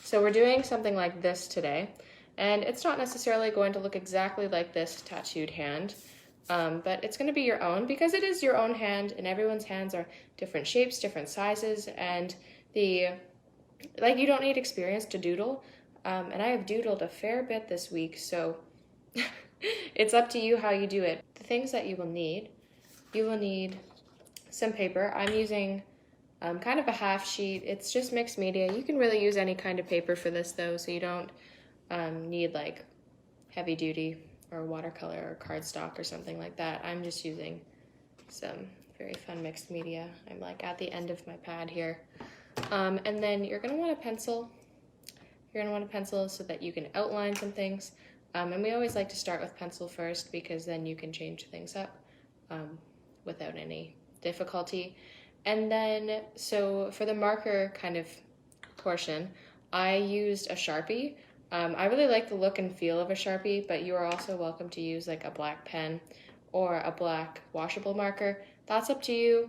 So we're doing something like this today, and it's not necessarily going to look exactly like this tattooed hand, but it's going to be your own because it is your own hand, and everyone's hands are different shapes, different sizes, and you don't need experience to doodle. And I have doodled a fair bit this week, so it's up to you how you do it. The things that you will need some paper. I'm using kind of a half sheet. It's just mixed media. You can really use any kind of paper for this though, so you don't need like heavy duty or watercolor or cardstock or something like that. I'm just using some very fun mixed media. I'm like at the end of my pad here. And then you're gonna want a pencil. You're gonna want a pencil so that you can outline some things. And we always like to start with pencil first because then you can change things up without any difficulty. And then, so for the marker kind of portion, I used a Sharpie. I really like the look and feel of a Sharpie, but you are also welcome to use like a black pen or a black washable marker. That's up to you.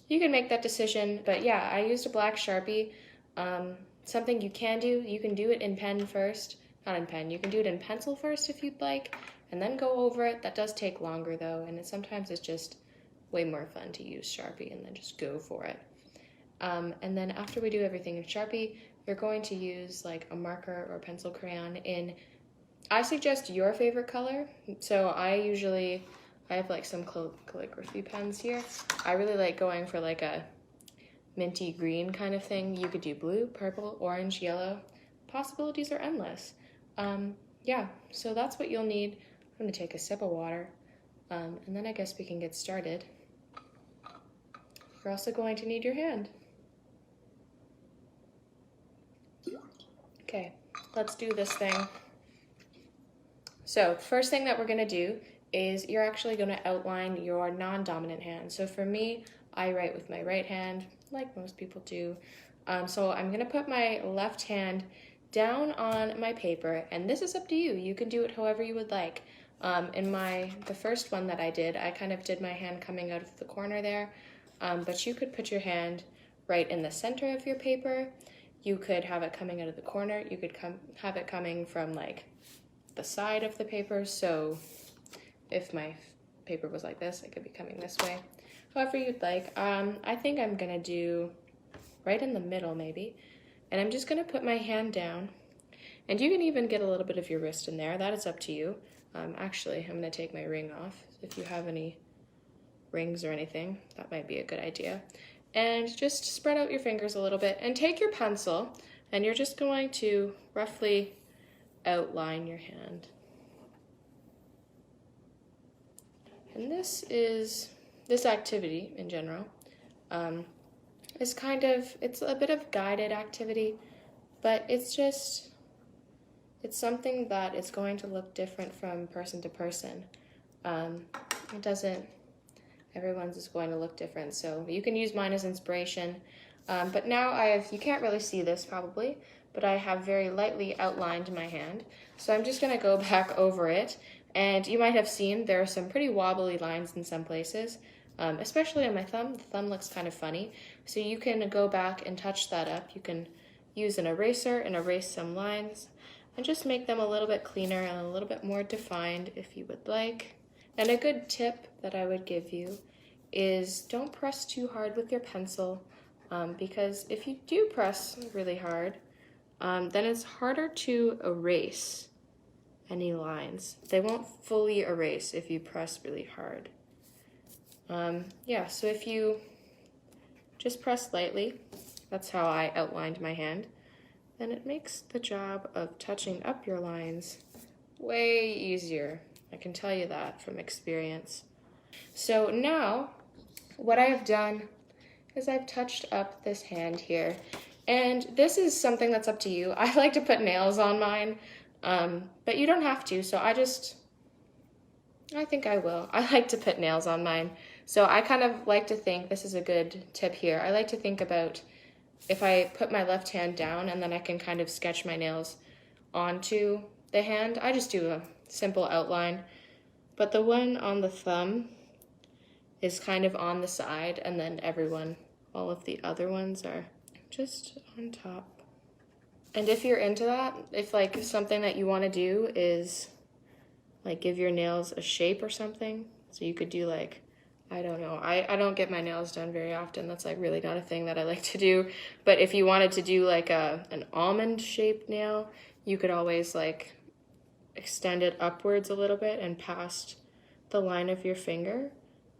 You can make that decision, but yeah, I used a black Sharpie. Something you can do it in pen first. Not in pen, you can do it in pencil first if you'd like, and then go over it. That does take longer though, and sometimes it's just way more fun to use Sharpie and then just go for it. And then after we do everything in Sharpie, you're going to use like a marker or pencil crayon in, I suggest your favorite color. So I have like some calligraphy pens here. I really like going for like a minty green kind of thing. You could do blue, purple, orange, yellow. Possibilities are endless. Yeah, so that's what you'll need. I'm gonna take a sip of water, and then I guess we can get started. You're also going to need your hand. Okay, let's do this thing. So first thing that we're gonna do is you're actually gonna outline your non-dominant hand. So for me, I write with my right hand, like most people do. So I'm gonna put my left hand down on my paper, and this is up to you. You can do it however you would like. In the first one that I did, I kind of did my hand coming out of the corner there, but you could put your hand right in the center of your paper. You could have it coming out of the corner. You could have it coming from like the side of the paper. So if my paper was like this, it could be coming this way. However you'd like. I think I'm gonna do right in the middle maybe. And I'm just gonna put my hand down, and you can even get a little bit of your wrist in there. That is up to you. Actually, I'm gonna take my ring off. If you have any rings or anything, that might be a good idea. And just spread out your fingers a little bit and take your pencil, and you're just going to roughly outline your hand. And this activity in general, it's a bit of guided activity, but it's something that is going to look different from person to person. Everyone's is going to look different, so you can use mine as inspiration. But now you can't really see this probably, but I have very lightly outlined my hand. So I'm just gonna go back over it, and you might have seen there are some pretty wobbly lines in some places. Especially on my thumb. The thumb looks kind of funny. So you can go back and touch that up. You can use an eraser and erase some lines and just make them a little bit cleaner and a little bit more defined if you would like. And a good tip that I would give you is don't press too hard with your pencil, because if you do press really hard, then it's harder to erase any lines. They won't fully erase if you press really hard. Yeah, so if you just press lightly, that's how I outlined my hand, then it makes the job of touching up your lines way easier. I can tell you that from experience. So now, what I have done is I've touched up this hand here, and this is something that's up to you. I like to put nails on mine, but you don't have to, so I think I will. I like to put nails on mine. So I kind of like to think, this is a good tip here, I like to think about if I put my left hand down and then I can kind of sketch my nails onto the hand. I just do a simple outline, but the one on the thumb is kind of on the side, and then all of the other ones are just on top. And if you're into that, if like something that you want to do is like give your nails a shape or something, so you could do like, I don't know, I don't get my nails done very often. That's like really not a thing that I like to do. But if you wanted to do like an almond shaped nail, you could always like extend it upwards a little bit and past the line of your finger.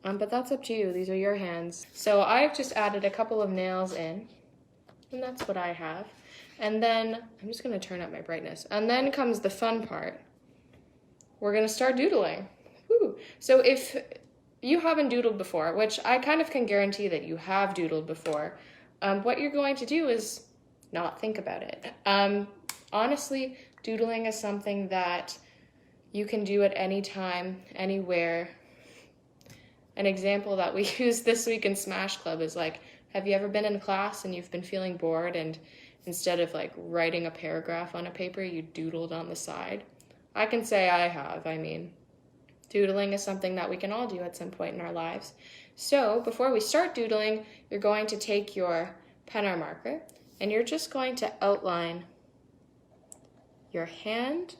But that's up to you. These are your hands. So I've just added a couple of nails in, and that's what I have. And then I'm just gonna turn up my brightness. And then comes the fun part. We're gonna start doodling. Woo. So if you haven't doodled before, which I kind of can guarantee that you have doodled before, what you're going to do is not think about it. Honestly, doodling is something that you can do at any time, anywhere. An example that we used this week in Smash Club is like, have you ever been in class and you've been feeling bored and instead of like writing a paragraph on a paper, you doodled on the side? I can say I have. I mean, doodling is something that we can all do at some point in our lives. So before we start doodling, you're going to take your pen or marker and you're just going to outline your hand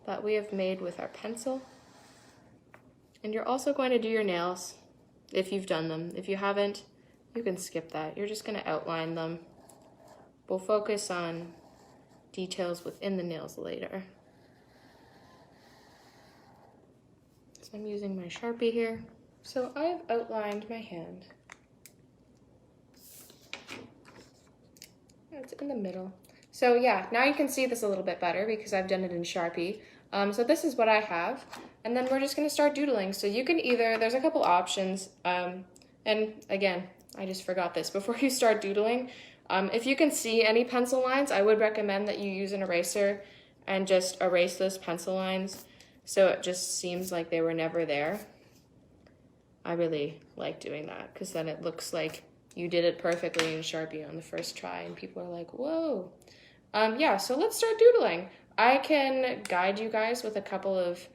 that we have made with our pencil. And you're also going to do your nails if you've done them. If you haven't, you can skip that. You're just going to outline them. We'll focus on details within the nails later. So I'm using my Sharpie here. So I've outlined my hand. It's in the middle. So yeah, now you can see this a little bit better because I've done it in Sharpie. So this is what I have. And then we're just gonna start doodling. So you can either, there's a couple options. And again, I just forgot this. Before you start doodling, if you can see any pencil lines, I would recommend that you use an eraser and just erase those pencil lines so it just seems like they were never there. I really like doing that because then it looks like you did it perfectly in Sharpie on the first try and people are like, whoa. Yeah, so let's start doodling. I can guide you guys with a couple of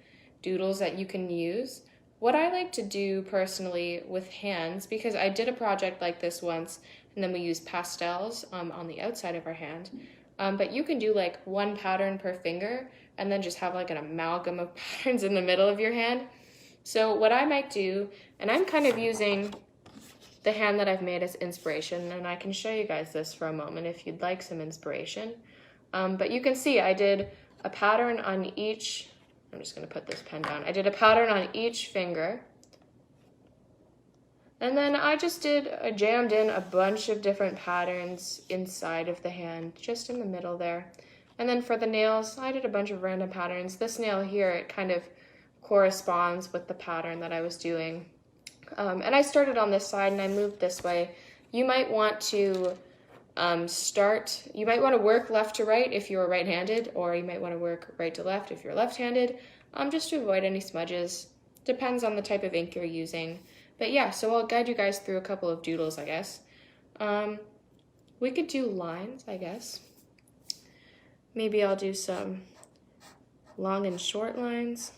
doodles that you can use. What I like to do personally with hands, because I did a project like this once and then we used pastels on the outside of our hand, but you can do like one pattern per finger and then just have like an amalgam of patterns in the middle of your hand. So what I might do, and I'm kind of using the hand that I've made as inspiration, and I can show you guys this for a moment if you'd like some inspiration. But you can see I did a pattern on each, I'm just gonna put this pen down. I did a pattern on each finger. And then I just jammed in a bunch of different patterns inside of the hand, just in the middle there. And then for the nails, I did a bunch of random patterns. This nail here, it kind of corresponds with the pattern that I was doing. And I started on this side and I moved this way. You might want to you might want to work left to right if you're right-handed, or you might want to work right to left if you're left-handed, just to avoid any smudges. Depends on the type of ink you're using. But yeah, so I'll guide you guys through a couple of doodles, I guess. We could do lines, I guess. Maybe I'll do some long and short lines.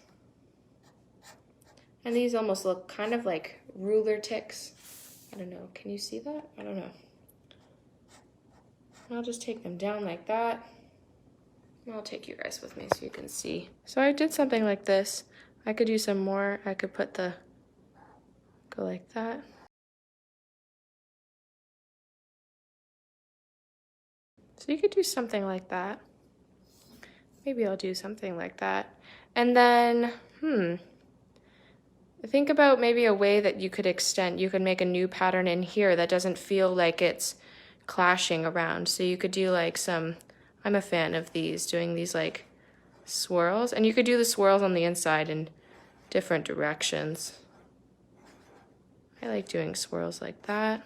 And these almost look kind of like ruler ticks. I don't know, can you see that? I don't know. I'll just take them down like that. And I'll take you guys with me so you can see. So I did something like this. I could do some more. I could go like that. So you could do something like that. Maybe I'll do something like that. And then, think about maybe a way that you could extend. You could make a new pattern in here that doesn't feel like it's clashing around. So you could do like I'm a fan of doing these like swirls. And you could do the swirls on the inside in different directions. I like doing swirls like that.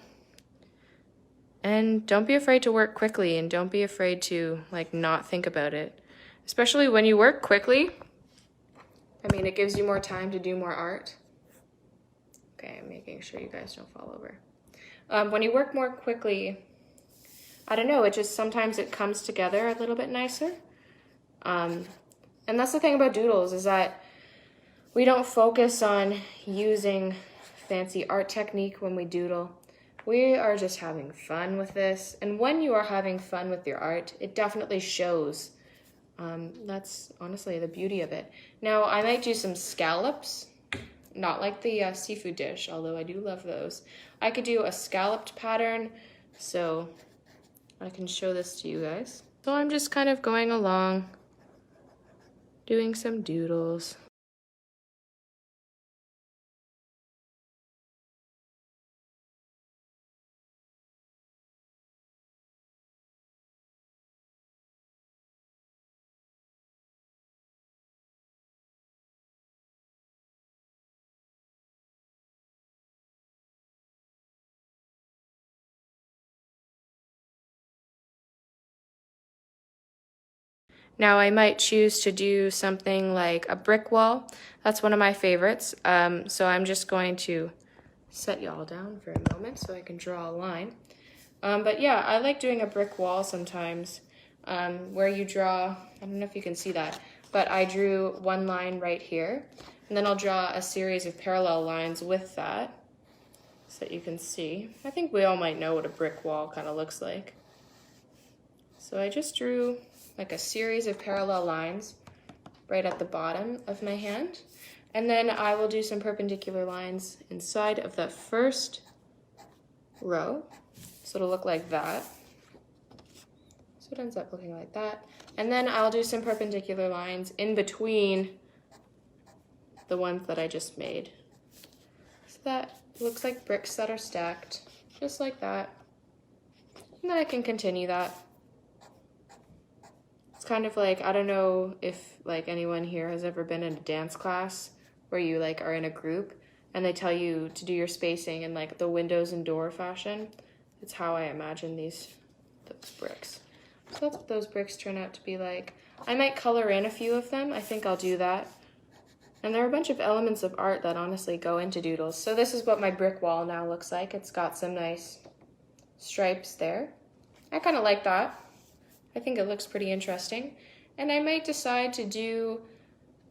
And don't be afraid to work quickly and don't be afraid to like not think about it. Especially when you work quickly. I mean, it gives you more time to do more art. Okay, I'm making sure you guys don't fall over. When you work more quickly, I don't know, sometimes it comes together a little bit nicer. And that's the thing about doodles is that we don't focus on using fancy art technique when we doodle. we are just having fun with this. And when you are having fun with your art, it definitely shows. That's honestly the beauty of it. Now, I might do some scallops, not like the seafood dish, although I do love those. I could do a scalloped pattern, so I can show this to you guys. So I'm just kind of going along, doing some doodles. Now I might choose to do something like a brick wall. That's one of my favorites. So I'm just going to set y'all down for a moment so I can draw a line. But yeah, I like doing a brick wall sometimes where you draw, I don't know if you can see that, but I drew one line right here, and then I'll draw a series of parallel lines with that so that you can see. I think we all might know what a brick wall kind of looks like. So I just drew like a series of parallel lines right at the bottom of my hand. And then I will do some perpendicular lines inside of the first row. So it'll look like that. So it ends up looking like that. And then I'll do some perpendicular lines in between the ones that I just made. So that looks like bricks that are stacked, just like that. And then I can continue that. It's kind of like, I don't know if like anyone here has ever been in a dance class where you like are in a group and they tell you to do your spacing in like the windows and door fashion. It's how I imagine those bricks. So that's what those bricks turn out to be like. I might color in a few of them. I think I'll do that. And there are a bunch of elements of art that honestly go into doodles. So this is what my brick wall now looks like. It's got some nice stripes there. I kind of like that. I think it looks pretty interesting. And I might decide to do,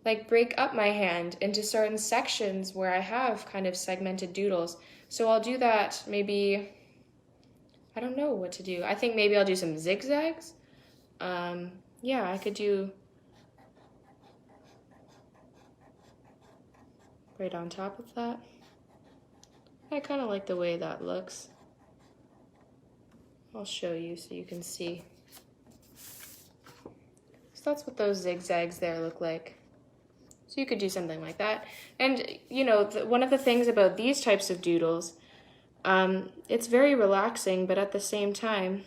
like break up my hand into certain sections where I have kind of segmented doodles. So I'll do that maybe, I don't know what to do. I think maybe I'll do some zigzags. Yeah, I could do right on top of that. I kind of like the way that looks. I'll show you so you can see. So that's what those zigzags there look like. So you could do something like that. And, you know, one of the things about these types of doodles, it's very relaxing, but at the same time,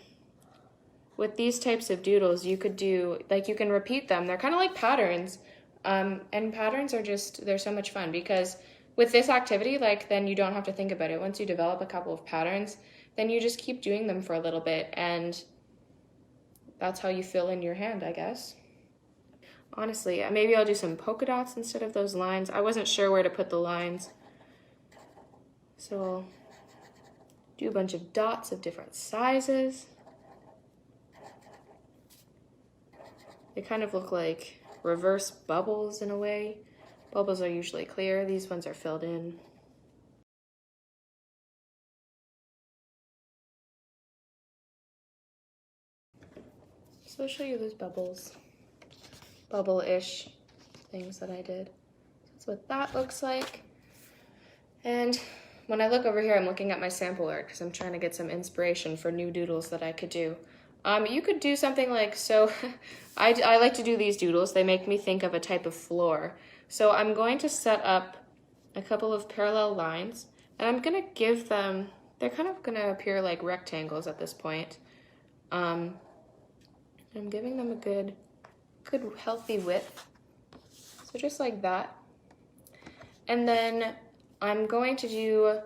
with these types of doodles, you could do, like you can repeat them. They're kind of like patterns. And patterns are just, they're so much fun because with this activity, like then you don't have to think about it. Once you develop a couple of patterns, then you just keep doing them for a little bit. And that's how you fill in your hand, I guess. Honestly, maybe I'll do some polka dots instead of those lines. I wasn't sure where to put the lines. So I'll do a bunch of dots of different sizes. They kind of look like reverse bubbles in a way. Bubbles are usually clear. These ones are filled in. So I'll show you those bubbles. Bubble-ish things that I did. That's what that looks like. And when I look over here, I'm looking at my sample art because I'm trying to get some inspiration for new doodles that I could do. You could do something like, so I like to do these doodles. They make me think of a type of floor. So I'm going to set up a couple of parallel lines and I'm gonna give them, they're kind of gonna appear like rectangles at this point. I'm giving them a good healthy width. So just like that. And then I'm going to do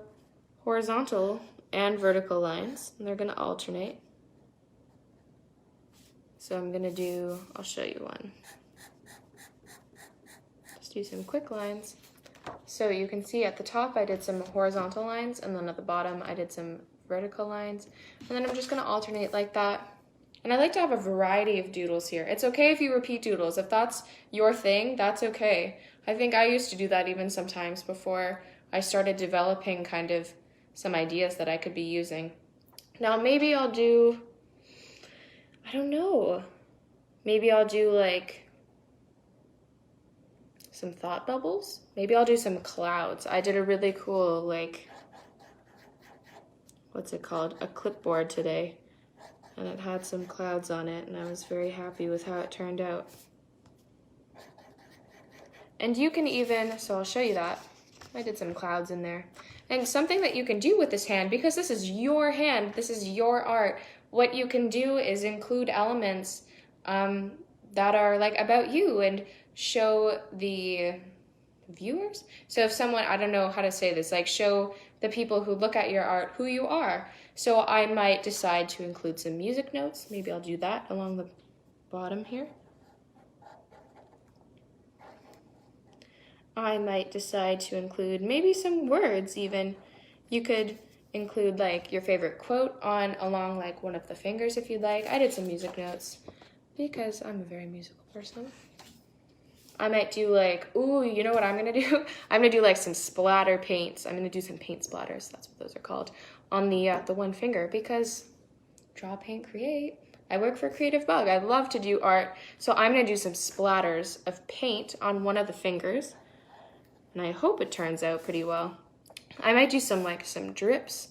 horizontal and vertical lines, and they're gonna alternate. So I'm gonna do, I'll show you one. Just do some quick lines. So you can see at the top I did some horizontal lines, and then at the bottom I did some vertical lines. And then I'm just gonna alternate like that. And I like to have a variety of doodles here. It's okay if you repeat doodles. If that's your thing, that's okay. I think I used to do that even sometimes before I started developing kind of some ideas that I could be using. Now maybe I'll do, I don't know, maybe I'll do like some thought bubbles. Maybe I'll do some clouds. I did a really cool, like, what's it called? A clipboard today. And it had some clouds on it, and I was very happy with how it turned out. And you can even, so I'll show you that. I did some clouds in there. And something that you can do with this hand, because this is your hand, this is your art, what you can do is include elements that are like about you and show the viewers. So if someone, I don't know how to say this, like show the people who look at your art who you are. So I might decide to include some music notes. Maybe I'll do that along the bottom here. I might decide to include maybe some words even. You could include like your favorite quote along like one of the fingers if you'd like. I did some music notes because I'm a very musical person. I might do like, ooh, you know what I'm gonna do? I'm gonna do like some splatter paints. I'm gonna do some paint splatters, that's what those are called, on the one finger because draw, paint, create. I work for Creative Bug. I love to do art. So I'm gonna do some splatters of paint on one of the fingers. And I hope it turns out pretty well. I might do some drips,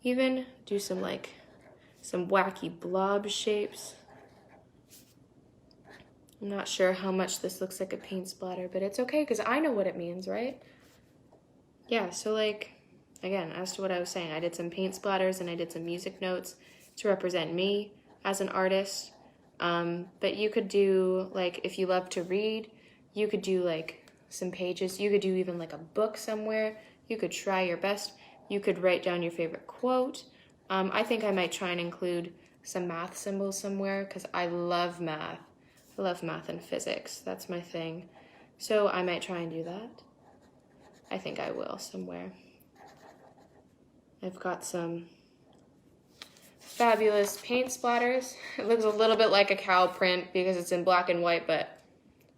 even do some wacky blob shapes. I'm not sure how much this looks like a paint splatter, but it's okay because I know what it means, right? Yeah, so like, again, as to what I was saying, I did some paint splatters and I did some music notes to represent me as an artist. But you could do, like, if you love to read, you could do like some pages. You could do even like a book somewhere. You could try your best. You could write down your favorite quote. I think I might try and include some math symbols somewhere because I love math. I love math and physics. That's my thing. So I might try and do that. I think I will somewhere. I've got some fabulous paint splatters. It looks a little bit like a cow print because it's in black and white, but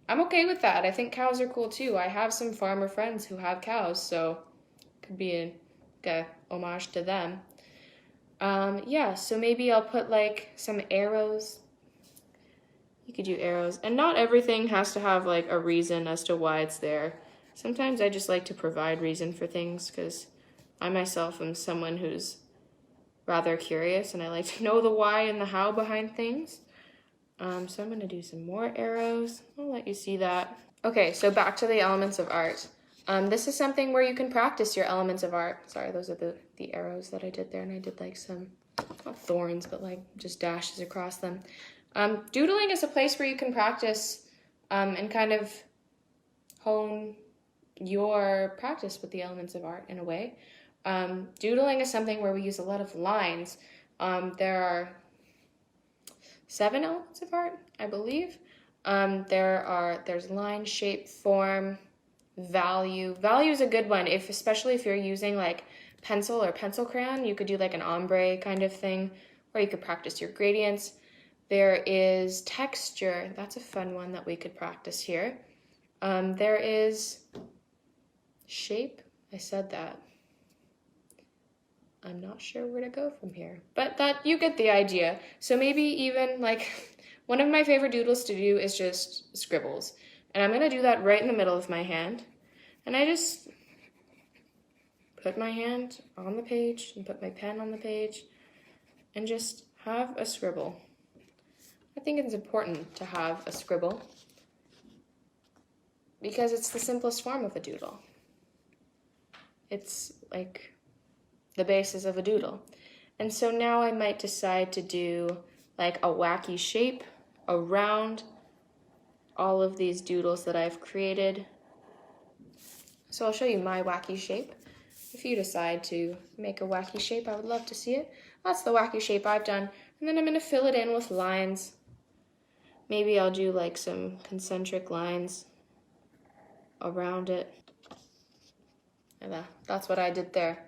I'm okay with that. I think cows are cool too. I have some farmer friends who have cows, so it could be a homage to them. Yeah, so maybe I'll put like some arrows. You could do arrows. And not everything has to have like a reason as to why it's there. Sometimes I just like to provide reason for things because I myself am someone who's rather curious and I like to know the why and the how behind things. So I'm gonna do some more arrows. I'll let you see that. Okay, so back to the elements of art. This is something where you can practice your elements of art. Sorry, those are the arrows that I did there, and I did like some, not thorns, but like just dashes across them. Doodling is a place where you can practice and kind of hone your practice with the elements of art in a way. Doodling is something where we use a lot of lines. There are 7 elements of art, I believe. There's line, shape, form, value. Value is a good one, especially if you're using like pencil or pencil crayon. You could do like an ombre kind of thing, or you could practice your gradients. There is texture. That's a fun one that we could practice here. There is shape. I said that. I'm not sure where to go from here, but that you get the idea. So maybe even like one of my favorite doodles to do is just scribbles. And I'm gonna do that right in the middle of my hand. And I just put my hand on the page and put my pen on the page and just have a scribble. I think it's important to have a scribble because it's the simplest form of a doodle. It's like the basis of a doodle. And so now I might decide to do like a wacky shape around all of these doodles that I've created. So I'll show you my wacky shape. If you decide to make a wacky shape, I would love to see it. That's the wacky shape I've done. And then I'm gonna fill it in with lines. Maybe I'll do like some concentric lines around it. And that's what I did there.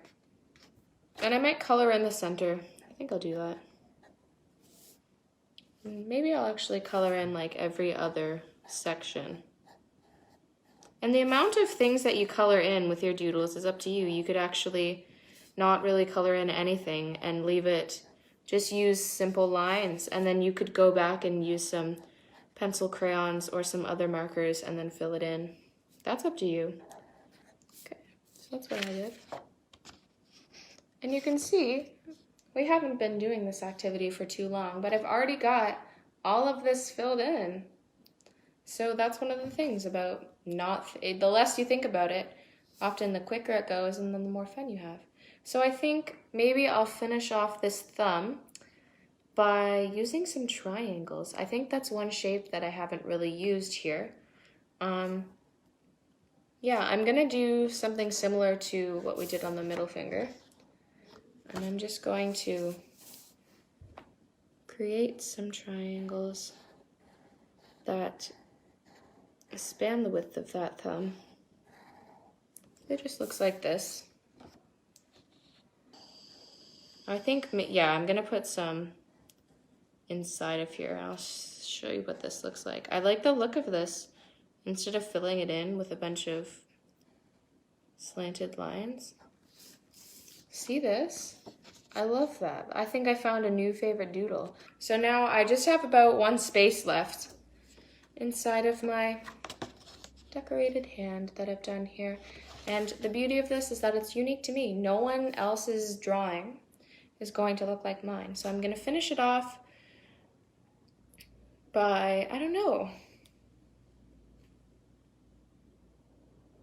And I might color in the center. I think I'll do that. Maybe I'll actually color in like every other section. And the amount of things that you color in with your doodles is up to you. You could actually not really color in anything and leave it, just use simple lines, and then you could go back and use some pencil crayons or some other markers and then fill it in. That's up to you. Okay, so that's what I did. And you can see, we haven't been doing this activity for too long, but I've already got all of this filled in. So that's one of the things about the less you think about it, often the quicker it goes and then the more fun you have. So I think maybe I'll finish off this thumb by using some triangles. I think that's one shape that I haven't really used here. Yeah, I'm gonna do something similar to what we did on the middle finger. And I'm just going to create some triangles that span the width of that thumb. It just looks like this. I think, yeah, I'm gonna put some inside of here. I'll show you what this looks like. I like the look of this instead of filling it in with a bunch of slanted lines. See this? I love that. I think I found a new favorite doodle. So now I just have about one space left inside of my decorated hand that I've done here. And the beauty of this is that it's unique to me. No one else's drawing is going to look like mine. So I'm gonna finish it off by, I don't know,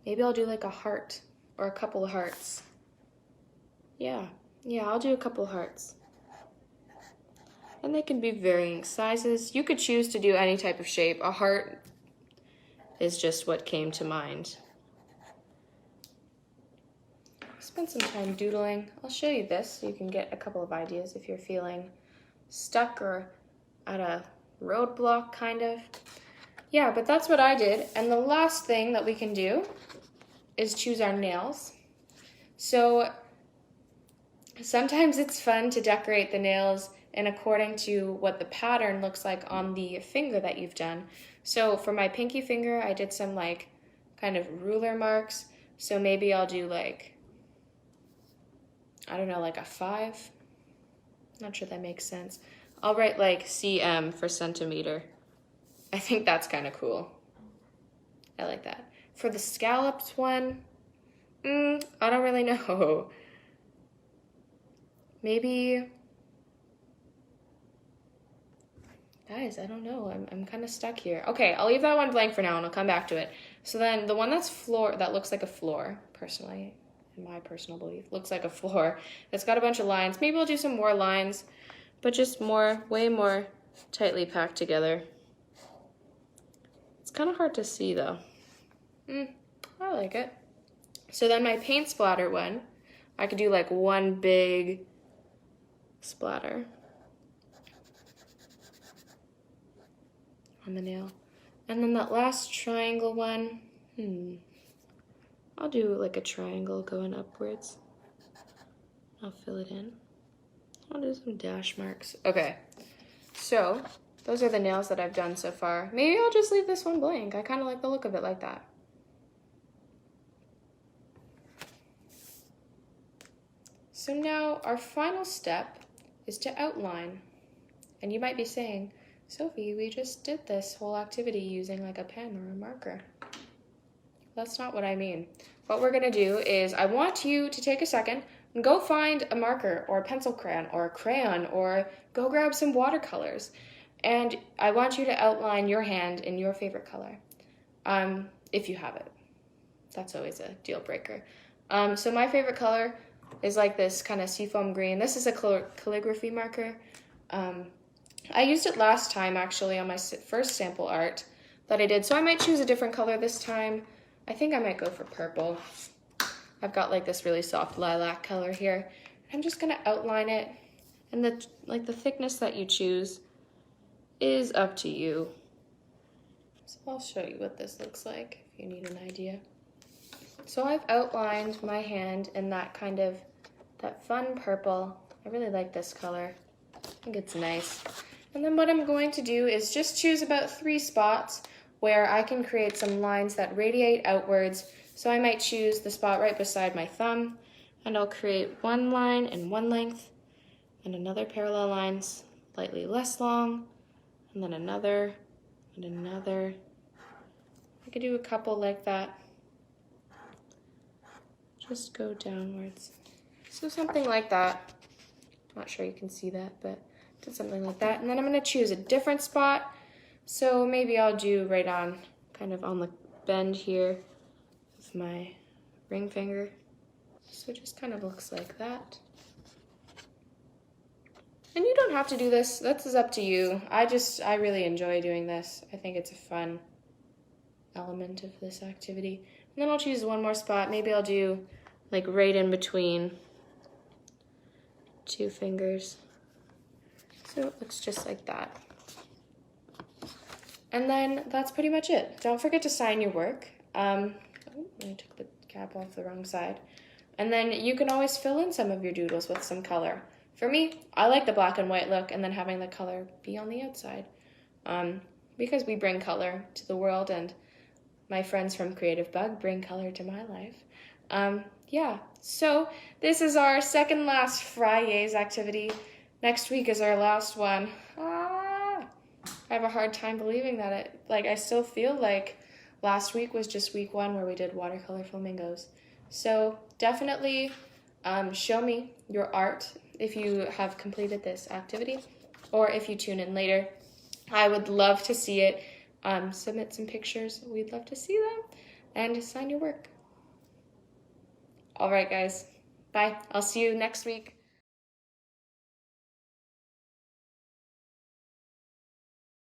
maybe I'll do like a heart or a couple of hearts. Yeah, I'll do a couple hearts. And they can be varying sizes. You could choose to do any type of shape. A heart is just what came to mind. Spend some time doodling. I'll show you this so you can get a couple of ideas if you're feeling stuck or at a roadblock, kind of. Yeah, but that's what I did. And the last thing that we can do is choose our nails. So sometimes it's fun to decorate the nails and according to what the pattern looks like on the finger that you've done. So for my pinky finger, I did some like kind of ruler marks. So maybe I'll do like, I don't know, like a 5. Not sure that makes sense. I'll write like cm for centimeter. I think that's kind of cool. I like that. For the scallops one, I don't really know. Maybe, guys, I don't know. I'm kind of stuck here. Okay, I'll leave that one blank for now and I'll come back to it. So then the one that looks like a floor, personally, in my personal belief, looks like a floor. It's got a bunch of lines. Maybe I'll do some more lines, but just way more tightly packed together. It's kind of hard to see though. I like it. So then my paint splatter one, I could do like one big splatter on the nail. And then that last triangle one, I'll do like a triangle going upwards. I'll fill it in. I'll do some dash marks. Okay, so those are the nails that I've done so far. Maybe I'll just leave this one blank. I kind of like the look of it like that. So now our final step is to outline. And you might be saying, Sophie, we just did this whole activity using like a pen or a marker. That's not what I mean. What we're gonna do is I want you to take a second and go find a marker or a pencil crayon or a crayon or go grab some watercolors. And I want you to outline your hand in your favorite color, if you have it. That's always a deal breaker. So my favorite color is like this kind of seafoam green. This is a calligraphy marker. I used it last time actually on my first sample art that I did, so I might choose a different color this time. I think I might go for purple. I've got like this really soft lilac color here. I'm just gonna outline it, and the thickness that you choose is up to you. So I'll show you what this looks like if you need an idea. So I've outlined my hand in that fun purple. I really like this color. I think it's nice. And then what I'm going to do is just choose about 3 spots where I can create some lines that radiate outwards. So I might choose the spot right beside my thumb. And I'll create one line in one length and another parallel line slightly less long, and then another and another. I could do a couple like that. Just go downwards. So something like that. Not sure you can see that, but did something like that. And then I'm gonna choose a different spot. So maybe I'll do right on, kind of on the bend here with my ring finger. So it just kind of looks like that. And you don't have to do this, this is up to you. I really enjoy doing this. I think it's a fun element of this activity. And then I'll choose one more spot. Maybe I'll do like right in between two fingers. So it looks just like that. And then that's pretty much it. Don't forget to sign your work. I took the cap off the wrong side. And then you can always fill in some of your doodles with some color. For me, I like the black and white look and then having the color be on the outside. Because we bring color to the world, and my friends from Creative Bug bring color to my life. Yeah, so this is our second last Friday's activity. Next week is our last one. I have a hard time believing that I still feel like last week was just week one where we did watercolor flamingos. So definitely show me your art if you have completed this activity, or if you tune in later. I would love to see it. Submit some pictures. We'd love to see them. And sign your work. All right, guys. Bye. I'll see you next week.